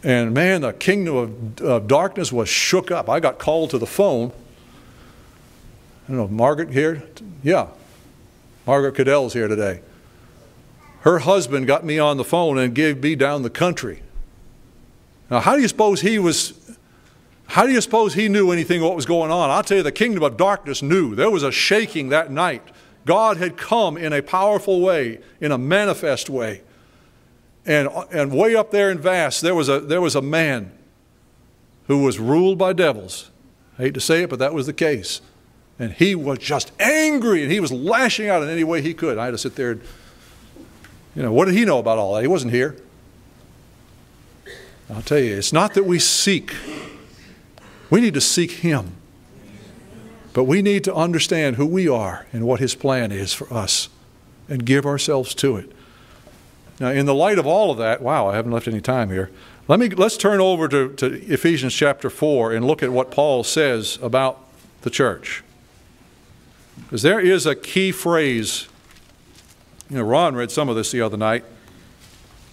And man, the kingdom of darkness was shook up. I got called to the phone. I don't know, Margaret here? Yeah. Margaret Cadell's here today. Her husband got me on the phone and gave me down the country. Now, how do you suppose he knew anything of what was going on? I'll tell you, the kingdom of darkness knew. There was a shaking that night. God had come in a powerful way, in a manifest way. And way up there in Vass, there was a man who was ruled by devils. I hate to say it, but that was the case. And he was just angry, and he was lashing out in any way he could. I had to sit there and, what did he know about all that? He wasn't here. I'll tell you, it's not that we seek. We need to seek him. But we need to understand who we are and what his plan is for us and give ourselves to it. Now, in the light of all of that, wow, I haven't left any time here. Let's turn over to Ephesians chapter 4 and look at what Paul says about the church. Because there is a key phrase. Ron read some of this the other night.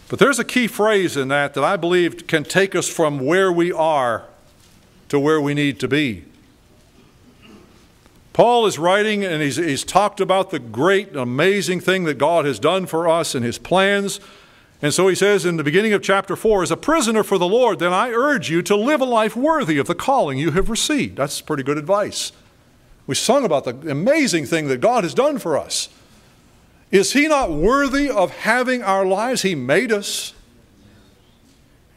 But there's a key phrase in that I believe can take us from where we are to where we need to be. Paul is writing, and he's talked about the great, amazing thing that God has done for us and his plans. And so he says in the beginning of chapter 4, as a prisoner for the Lord, then I urge you to live a life worthy of the calling you have received. That's pretty good advice. We sung about the amazing thing that God has done for us. Is he not worthy of having our lives? He made us.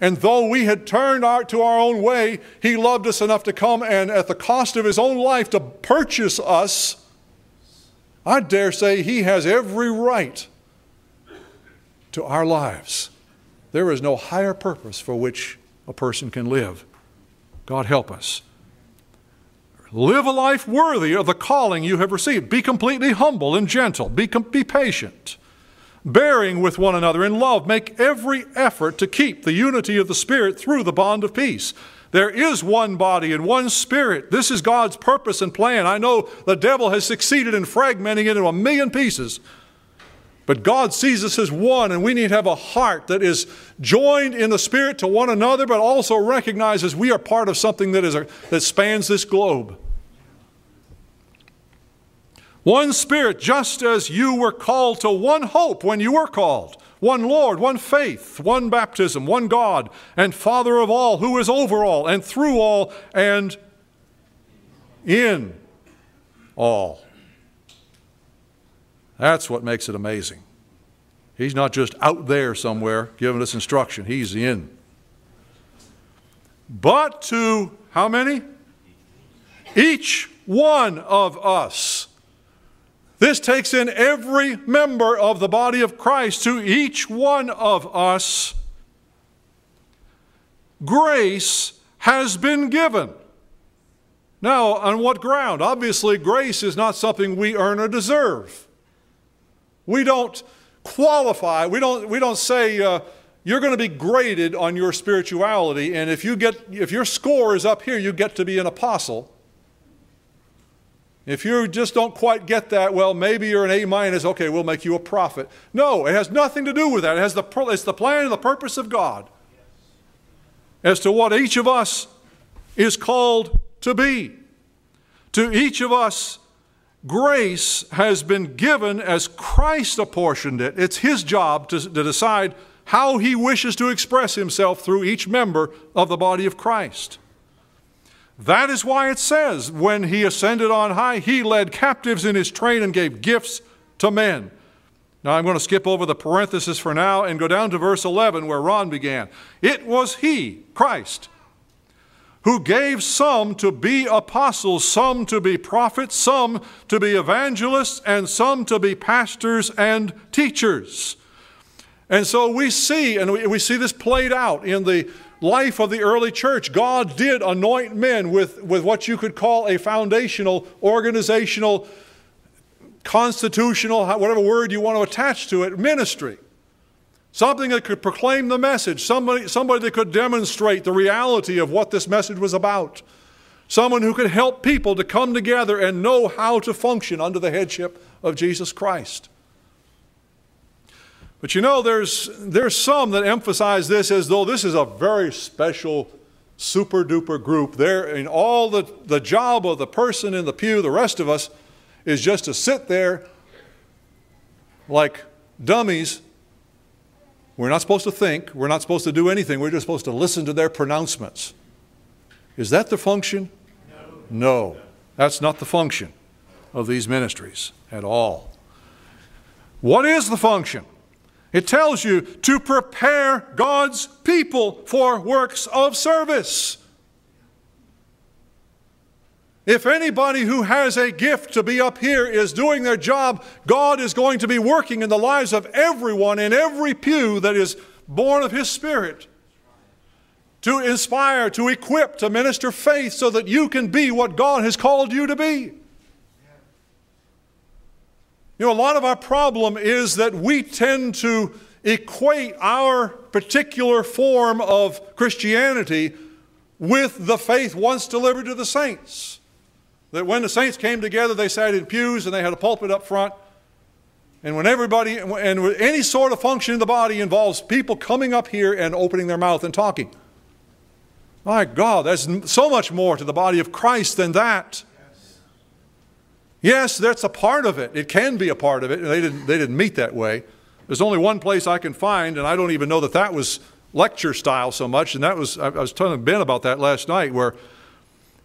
And though we had turned to our own way, he loved us enough to come and at the cost of his own life to purchase us. I dare say he has every right to our lives. There is no higher purpose for which a person can live. God help us. Live a life worthy of the calling you have received. Be completely humble and gentle. Be patient. Bearing with one another in love, make every effort to keep the unity of the Spirit through the bond of peace. There is one body and one Spirit. This is God's purpose and plan. I know the devil has succeeded in fragmenting it into a million pieces. But God sees us as one, and we need to have a heart that is joined in the Spirit to one another, but also recognizes we are part of something that spans this globe. One Spirit, just as you were called to one hope when you were called. One Lord, one faith, one baptism, one God, and Father of all, who is over all, and through all, and in all. That's what makes it amazing. He's not just out there somewhere giving us instruction. He's in. But to how many? Each one of us. This takes in every member of the body of Christ. To each one of us, grace has been given. Now, on what ground? Obviously, grace is not something we earn or deserve. We don't qualify. We don't say you're going to be graded on your spirituality, and if your score is up here, you get to be an apostle. If you just don't quite get that, well, maybe you're an A-. Okay, we'll make you a prophet. No, it has nothing to do with that. It's the plan and the purpose of God as to what each of us is called to be. To each of us, grace has been given as Christ apportioned it. It's his job to decide how he wishes to express himself through each member of the body of Christ. That is why it says, when he ascended on high, he led captives in his train and gave gifts to men. Now I'm going to skip over the parenthesis for now and go down to verse 11 where Ron began. It was he, Christ, who gave some to be apostles, some to be prophets, some to be evangelists, and some to be pastors and teachers. And so we see, and we see this played out in the life of the early church. God did anoint men with what you could call a foundational, organizational, constitutional, whatever word you want to attach to it, ministry. Something that could proclaim the message. Somebody that could demonstrate the reality of what this message was about. Someone who could help people to come together and know how to function under the headship of Jesus Christ. But you know, there's some that emphasize this as though this is a very special, super duper group. They're in all the job of the person in the pew, the rest of us, is just to sit there like dummies. We're not supposed to think. We're not supposed to do anything. We're just supposed to listen to their pronouncements. Is that the function? No. That's not the function of these ministries at all. What is the function? It tells you to prepare God's people for works of service. If anybody who has a gift to be up here is doing their job, God is going to be working in the lives of everyone in every pew that is born of His Spirit to inspire, to equip, to minister faith so that you can be what God has called you to be. You know, a lot of our problem is that we tend to equate our particular form of Christianity with the faith once delivered to the saints. That when the saints came together, they sat in pews and they had a pulpit up front. And when any sort of function in the body involves people coming up here and opening their mouth and talking. My God, there's so much more to the body of Christ than that. Yes, that's a part of it. It can be a part of it. They didn't meet that way. There's only one place I can find, and I don't even know that was lecture style so much, and that was, I was telling Ben about that last night, where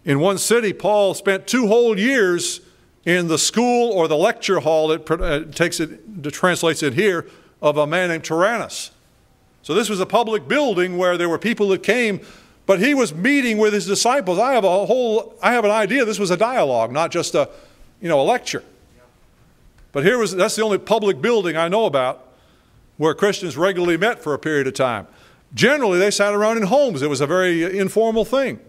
in one city, Paul spent 2 whole years in the school or the lecture hall, it translates it here, of a man named Tyrannus. So this was a public building where there were people that came, but he was meeting with his disciples. I have an idea this was a dialogue, not just a lecture. But that's the only public building I know about where Christians regularly met for a period of time. Generally, they sat around in homes. It was a very informal thing.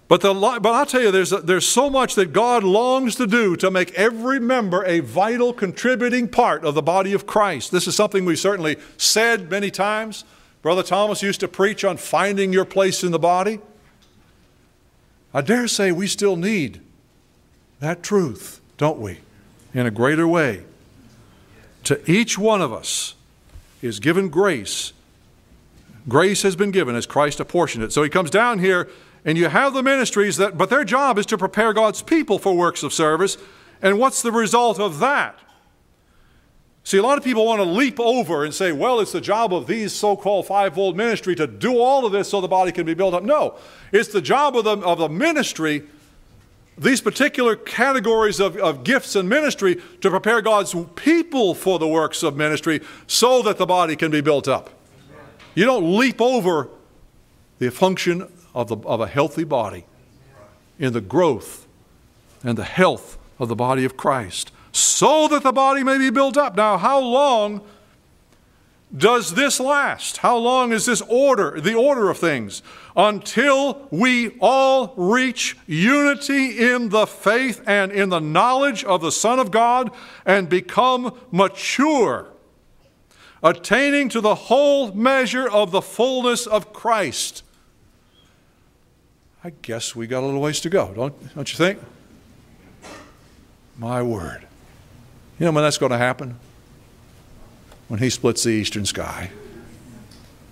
But I'll tell you, there's so much that God longs to do to make every member a vital, contributing part of the body of Christ. This is something we've certainly said many times. Brother Thomas used to preach on finding your place in the body. I dare say we still need that truth, don't we? In a greater way. To each one of us is given grace. Grace has been given as Christ apportioned it. So he comes down here, and you have the ministries but their job is to prepare God's people for works of service. And what's the result of that? See, a lot of people want to leap over and say, well, it's the job of these so-called fivefold ministry to do all of this so the body can be built up. No, it's the job of the ministry, these particular categories of gifts and ministry, to prepare God's people for the works of ministry so that the body can be built up. You don't leap over the function of a healthy body in the growth and the health of the body of Christ so that the body may be built up. Now, how long does this last? How long is this the order of things? Until we all reach unity in the faith and in the knowledge of the Son of God and become mature, attaining to the whole measure of the fullness of Christ. I guess we got a little ways to go, don't you think? My word. You know when that's going to happen? When He splits the eastern sky.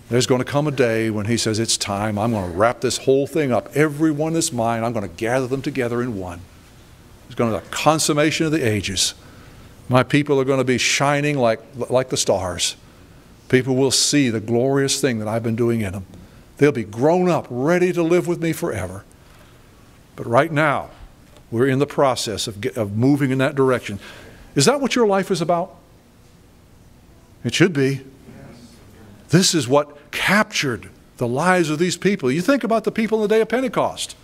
There's going to come a day when He says, it's time. I'm going to wrap this whole thing up. Everyone that's mine, I'm going to gather them together in one. It's going to be the consummation of the ages. My people are going to be shining like the stars. People will see the glorious thing that I've been doing in them. They'll be grown up, ready to live with me forever. But right now, we're in the process of moving in that direction. Is that what your life is about? It should be. This is what captured the lives of these people. You think about the people in the day of Pentecost.